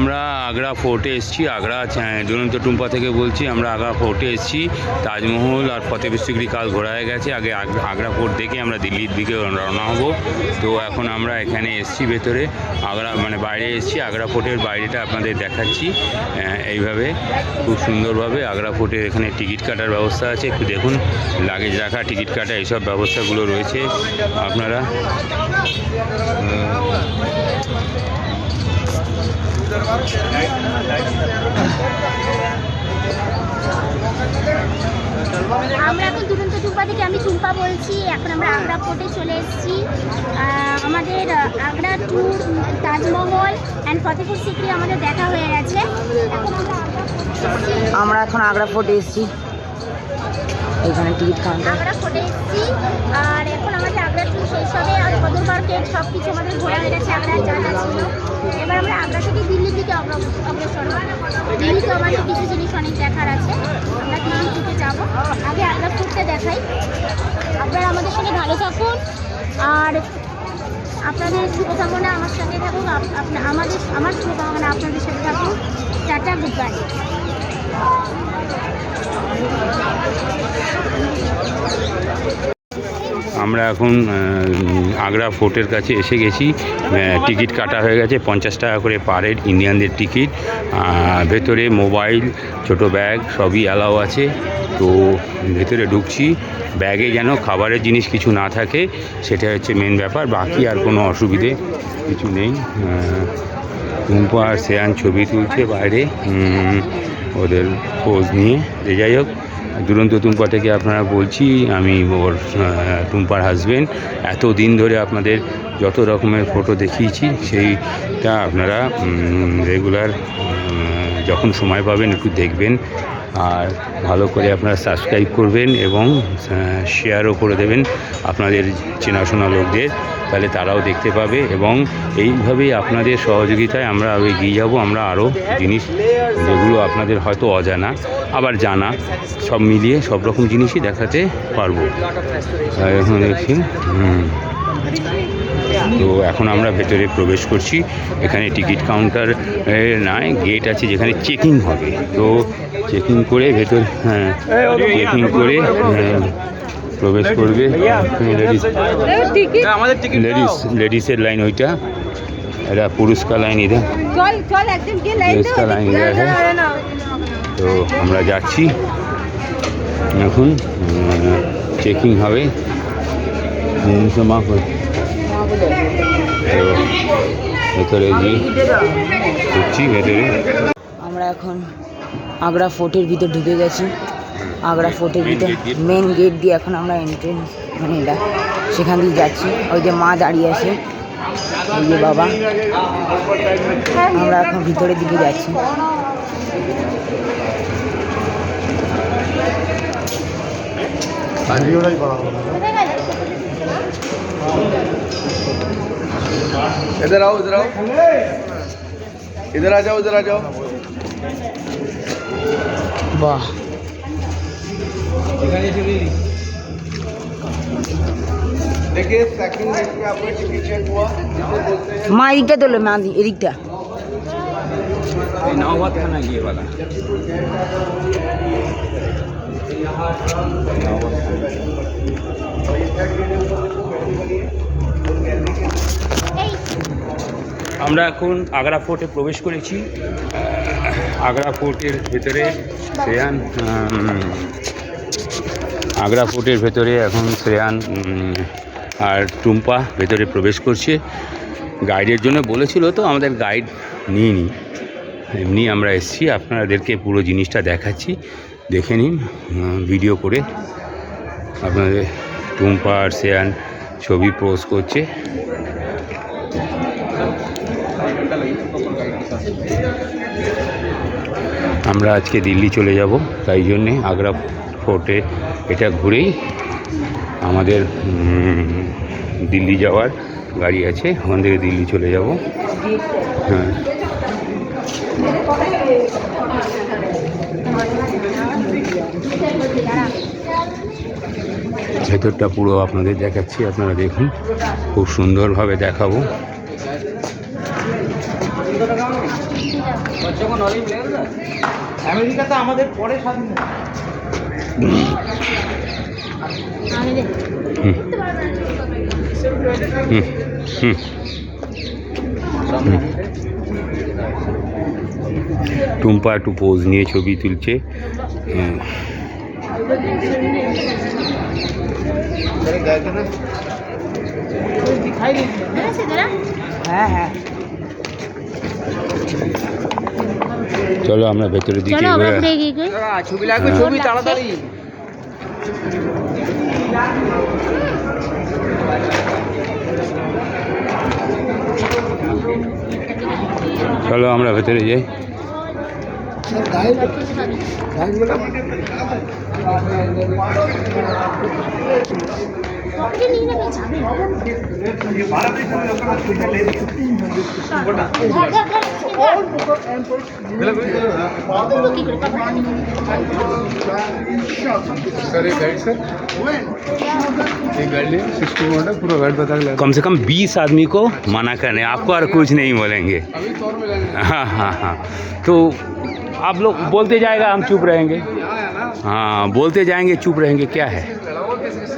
আমরা আগ্রা ফোর্টে এসেছি। আগ্রা দুরন্ত টুম্পা থেকে বলছি। আমরা আগ্রা ফোর্টে এসেছি। তাজমহল আর ফতেপুর সিকরি কাল ঘোরা হয়ে গেছে। আগে আগ্রা ফোর্ট দেখে আমরা দিল্লির দিকে রওনা হব। তো এখন আমরা এখানে এসেছি ভেতরে, আগ্রা মানে বাইরে এসেছি। আগ্রা ফোর্টের বাইরেটা আপনাদের দেখাচ্ছি এইভাবে খুব সুন্দরভাবে। আগ্রা ফোর্টের এখানে টিকিট কাটার ব্যবস্থা আছে, একটু দেখুন। লাগেজ রাখা, টিকিট কাটা, এইসব ব্যবস্থাগুলো রয়েছে। আপনারা আমরা এখন দুরন্ত টুম্পা থেকে, আমি টুম্পা বলছি। এখন আমরা আগ্রা ফোর্টে চলে এসেছি। আমাদের আগ্রা ট্যুর, তাজমহল অ্যান্ড ফতেপুর সিকরি আমাদের দেখা হয়ে গেছে। আমরা এখন আগ্রা ফোর্টে এসেছি। এখানে টিকিট কাউন্টার। আগ্রা ফোর্টে এসেছি আর এখন আমাদের আগ্রা ট্যুর শেষ হবে। আর কদর মার্কেট সব কিছু আমাদের ঘোরা হয়ে গেছে। আগ্রার যা যা ছিল, এবার আমরা আগ্রা থেকে দিল্লির দিকে অগ্রসর হব। দিল্লিতে আমাদের কিছু জিনিস অনেক দেখার আছে, আমরা দিল্লির দিকে যাবো। আগে আগ্রা ফোর্টটা দেখাই। আপনারা আমাদের সঙ্গে ভালো থাকুন আর আপনাদের শুভকামনা আমার সঙ্গে থাকুন। আমার শুভকামনা আপনাদের সাথে থাকুন। Tata, good bye. আমরা এখন আগ্রা ফোর্টের কাছে এসে গেছি। টিকিট কাটা হয়ে গেছে, 50 টাকা করে পার হেড ইন্ডিয়ানদের টিকিট। ভেতরে মোবাইল, ছোট ব্যাগ সবই অ্যালাউ আছে। তো ভেতরে ঢুকছি। ব্যাগে যেন খাবারের জিনিস কিছু না থাকে, সেটা হচ্ছে মেন ব্যাপার। বাকি আর কোনো অসুবিধে কিছু নেই। টুম্পা আর শ্রেয়ান ছবি তুলছে বাইরে ওদের পোজ নিয়ে। যাই হোক, দুরন্ত টুম্পা থেকে আপনারা বলছি, আমি ওর টুম্পার হাজবেন্ড। এতদিন ধরে আপনাদের যত রকমের ফটো দেখিয়েছি, সেইটা আপনারা রেগুলার যখন সময় পাবেন একটু দেখবেন। আর ভালো করে আপনারা সাবস্ক্রাইব করবেন এবং শেয়ারও করে দেবেন আপনাদের চেনাশোনা লোকদের, তাহলে তারাও দেখতে পাবে। এবং এইভাবেই আপনাদের সহযোগিতায় আমরা এগিয়ে যাব। আমরা আরও জিনিস যেগুলো আপনাদের হয়তো অজানা আবার জানা, সব মিলিয়ে সব রকম জিনিসই দেখাতে পারবো। এখন দেখছি তো এখন আমরা ভেতরে প্রবেশ করছি। এখানে টিকিট কাউন্টার নয়, গেট আছে যেখানে চেকিং হবে। তো চেকিং করে ভেতর চেকিং করে প্রবেশ করবে। লেডিসের লাইন ওইটা, এটা পুরুষকা লাইন, ইধর পুরুষকা লাইন ইধর হ্যাঁ। তো আমরা যাচ্ছি এখন, চেকিং হবে। তো ভেতরে ঢুকছি ভেতরে। আমরা এখন আগ্রা ফোর্টের ভিতর ঢুকে গেছি। আগ্রা ফোর্টের ভিতর মেন গেট দিয়ে এখন আমরা এন্ট্রেন্স, মানে এটা সেখান দিয়ে যাচ্ছি। ওই যে মা দাঁড়িয়ে আছে, ওই যে বাবা। আমরা এখন ভিতরের দিকে যাচ্ছি। इधर आओ, इधर आओ, इधर आ जाओ, इधर आ जाओ। বাহ, देखिए सेकंड गेट में आपको टिकट चेक हुआ, जिसे बोलते हैं মা এদিকটা তোলো, মা এদিকটা। नौबत खाना ये वाला আমরা এখন আগ্রা ফোর্টে প্রবেশ করেছি। আগ্রা ফোর্টের ভেতরে শ্রেয়ান, আগ্রা ফোর্টের ভেতরে এখন শ্রেয়ান আর টুম্পা ভেতরে প্রবেশ করছে। গাইডের জন্য বলেছিল, তো আমাদের গাইড নিয়ে নিই, এমনি আমরা এসেছি। আপনাদেরকে পুরো জিনিসটা দেখাচ্ছি, দেখে নিন ভিডিও করে। আপনাদের টুম্পা আর শ্রেয়ান ছবি পোস্ট করছে। আমরা আজকে দিল্লি চলে যাব, তাই জন্যে আগ্রা ফোর্টে এটা ঘুরেই আমাদের দিল্লি যাওয়ার গাড়ি আছে, ওখান থেকে দিল্লি চলে যাব। হ্যাঁ, ভেতরটা পুরো আপনাদের দেখাচ্ছি, আপনারা দেখুন, খুব সুন্দরভাবে দেখাবো। আমেরিকাতে আমাদের পরে স্বাধীন হয়। টুম্পা একটু পোজ নিয়ে ছবি তুলছে। হ্যাঁ হ্যাঁ চলো আমরা ভেতরের দিকে চলো আমরা এগোই। ঘুরে এগিয়ে ছবি লাগবে, ছবি তাড়াতাড়ি। চলো আমরা ভেতরে যাই। পকেটে নিয়ে নেবে যাবে सर एक गाइड सर एक गाइड लिया 60 मोड है पूरा गाइड बता के कम से कम 20 आदमी को मना करने, आपको और कुछ नहीं बोलेंगे। अभी तौर में लेंगे हाँ हाँ हाँ, तो आप लोग बोलते जाएगा, हम चुप रहेंगे। यहाँ है ना हाँ बोलते जाएंगे, चुप रहेंगे, क्या है। लड़ाओ कैसे कैसे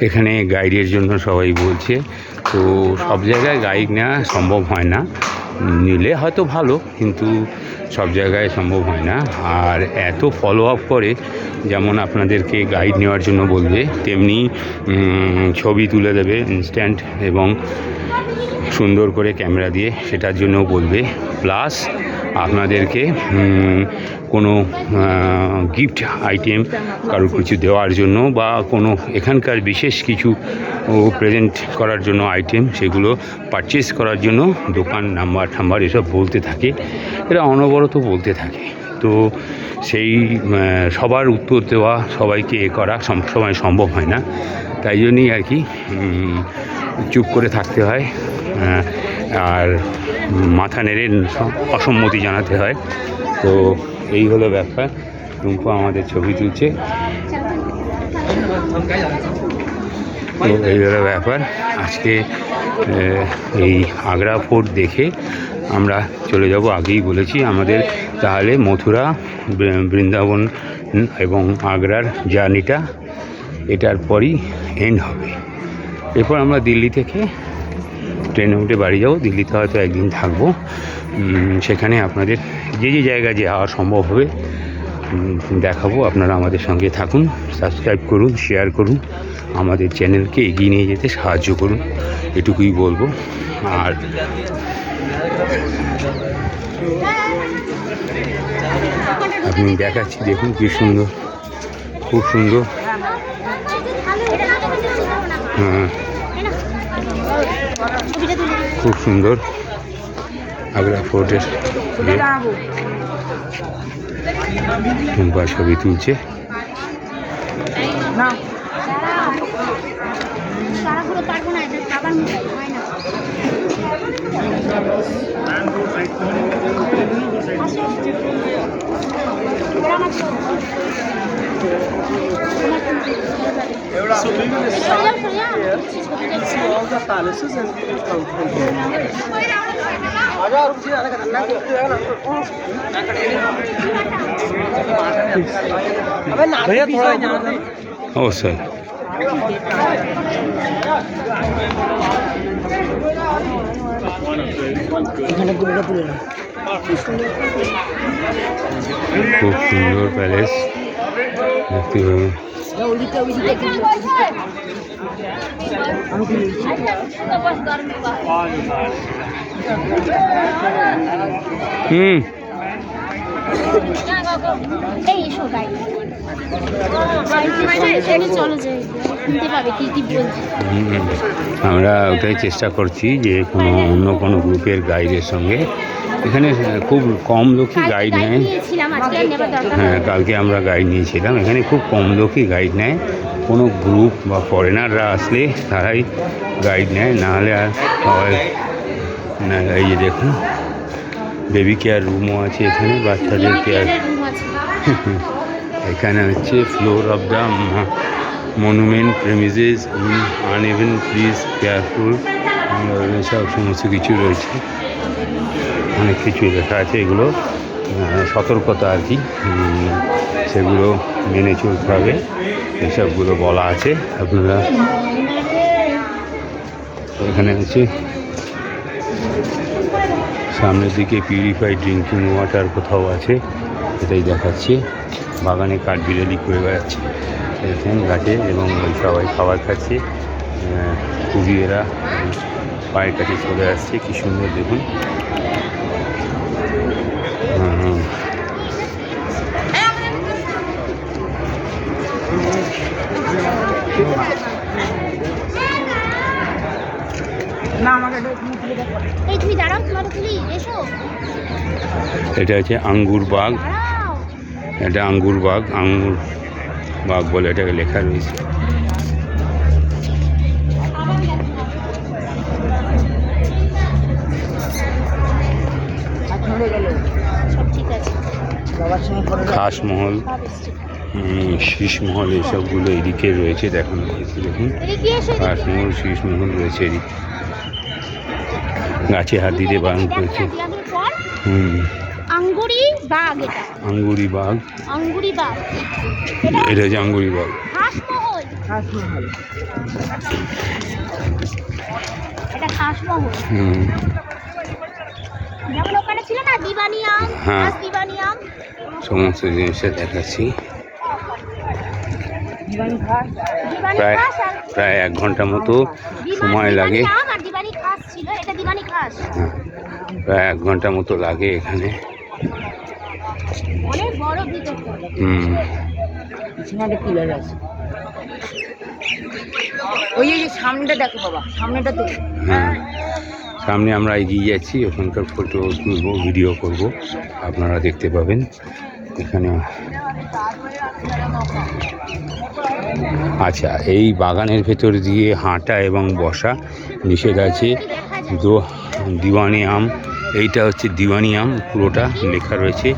এখানে গাইডের জন্য সবাই বলছে, তো সব জায়গায় গাইড নেওয়া সম্ভব হয় না, নিলে হয়তো ভালো, কিন্তু সব জায়গায় সম্ভব হয় না। আর এত ফলো আপ করে, যেমন আপনাদেরকে গাইড নেওয়ার জন্য বলবে, তেমনি ছবি তুলে দেবে ইনস্ট্যান্ট এবং সুন্দর করে ক্যামেরা দিয়ে, সেটার জন্য বলবে। প্লাস আপনাদেরকে কোনো গিফট আইটেম কারোর কিছু দেওয়ার জন্য বা কোনো এখানকার বিশেষ কিছু প্রেজেন্ট করার জন্য আইটেম, সেগুলো পারচেস করার জন্য দোকান নাম্বার ঠাম্বার এসব বলতে থাকে, এরা অনবরত বলতে থাকে। তো সেই সবার উত্তর দেওয়া, সবাইকে এ করা সবসময় সম্ভব হয় না, তাই জন্যই আর কি চুপ করে থাকতে হয় আর মাথা নেড়ে অসম্মতি জানাতে হয়। তো এই হলো ব্যাপার। টুম্পা আমাদের ছবি তুলছে, তো এই হলো ব্যাপার। আজকে এই আগ্রা ফোর্ট দেখে আমরা চলে যাব, আগেই বলেছি আমাদের তাহলে মথুরা, বৃন্দাবন এবং আগ্রার জার্নিটা এটার পরই এন্ড হবে। এরপর আমরা দিল্লি থেকে ট্রেনে উঠে বাড়ি যাব। দিল্লিতে হয়তো একদিন থাকবো, সেখানে আপনাদের যে যে জায়গায় যাওয়া সম্ভব হবে দেখাবো। আপনারা আমাদের সঙ্গে থাকুন, সাবস্ক্রাইব করুন, শেয়ার করুন, আমাদের চ্যানেলকে এগিয়ে নিয়ে যেতে সাহায্য করুন, এটুকুই বলবো। আর আপনি দেখাচ্ছি, দেখুন কি সুন্দর, খুব সুন্দর। হ্যাঁ খুব সুন্দর আগ্রা ফোর্টের টুম্পা ছবি তুলছে। ও স্যার, খুব সুন্দর প্যালেস দেখতে পাবেন। আমরা ওটাই চেষ্টা করছি যে অন্য কোনো গ্রুপের গাইডের সঙ্গে, এখানে খুব কম লোকই গাইড নেয়। হ্যাঁ, কালকে আমরা গাইড নিয়েছিলাম, এখানে খুব কম লোকই গাইড নেয়। কোনো গ্রুপ বা ফরেনাররা আসলে তারাই গাইড নেয়, নাহলে আর সবাই না। এই যে দেখুন, বেবি কেয়ার রুমও আছে এখানে, বাচ্চাদের কেয়ার এখানে হচ্ছে floor of the monument premises uneven please careful সব সমস্ত কিছু রয়েছে, অনেক কিছু লেখা আছে। এগুলো সতর্কতা আর কি, সেগুলো মেনে চলতে হবে, এসবগুলো বলা আছে। আপনারা এখানে হচ্ছে সামনের দিকে পিউরিফাইড ড্রিঙ্কিং ওয়াটার কোথাও আছে, এটাই দেখাচ্ছে। বাগানে কাঠবিড়ালি করে বেড়াচ্ছে দেখেন গাছে, এবং সবাই খাবার খাচ্ছে। খুবই এরা পায়ের কাছে চলে আসছে, কি সুন্দর দেখুন। এই তুমি দাঁড়াও, তোমার তুলি এসো, এটা হচ্ছে আঙ্গুর বাগ, দাঁড়াও। এটা আঙ্গুর বাগ, আঙ্গুর বাগ বলে এটাকে লেখা রয়েছে। সব ঠিক আছে, বাবার সঙ্গে করে খাসমহল, সব এসছে। শীষমহল এসবগুলো এদিকে রয়েছে, দেখানো হয়েছে দেখুন। এদিকে এসো, এদিকে। খাসমহল, শীষমহল রয়েছে এদিকে, গাছে হাত দিতে বারণ দেখো না, করেছে। দিয়াদের পর আঙ্গুরি বাগ, এটা আঙ্গুরি বাগ, আঙ্গুরি বাগ, এটা হচ্ছে আঙ্গুরি বাগ। খাসমহল, এটা খাসমহল। যেমন ওখানে ছিল না দিবানি আম, হ্যাঁ। দিবানি আম, সমস্ত জিনিসটা দেখাচ্ছি। দিবানি ঘাস দিবানি প্রায় খাস আর প্রায় 1 ঘন্টা মতো সময় লাগে। দিবানি আম আর দিবানি খাস ছিল, এটা দিবানি খাস। হ্যাঁ, প্রায় 1 ঘন্টা মতো লাগে এখানে। অনেক বড় ভিতরটা। পিছনে একটা পিলার আছে। ওই যে সামনেটা দেখো বাবা, সামনেটা তো হ্যাঁ, সামনে আমরা এগিয়ে যাচ্ছি, ওখানকার ফটো তুলবো, ভিডিও করব, আপনারা দেখতে পাবেন। এখানে আচ্ছা, এই বাগানের ভেতর দিয়ে হাঁটা এবং বসা নিষেধ আছে। দিওয়ানি আম, এইটা হচ্ছে দিওয়ানি আম, পুরোটা লেখা রয়েছে।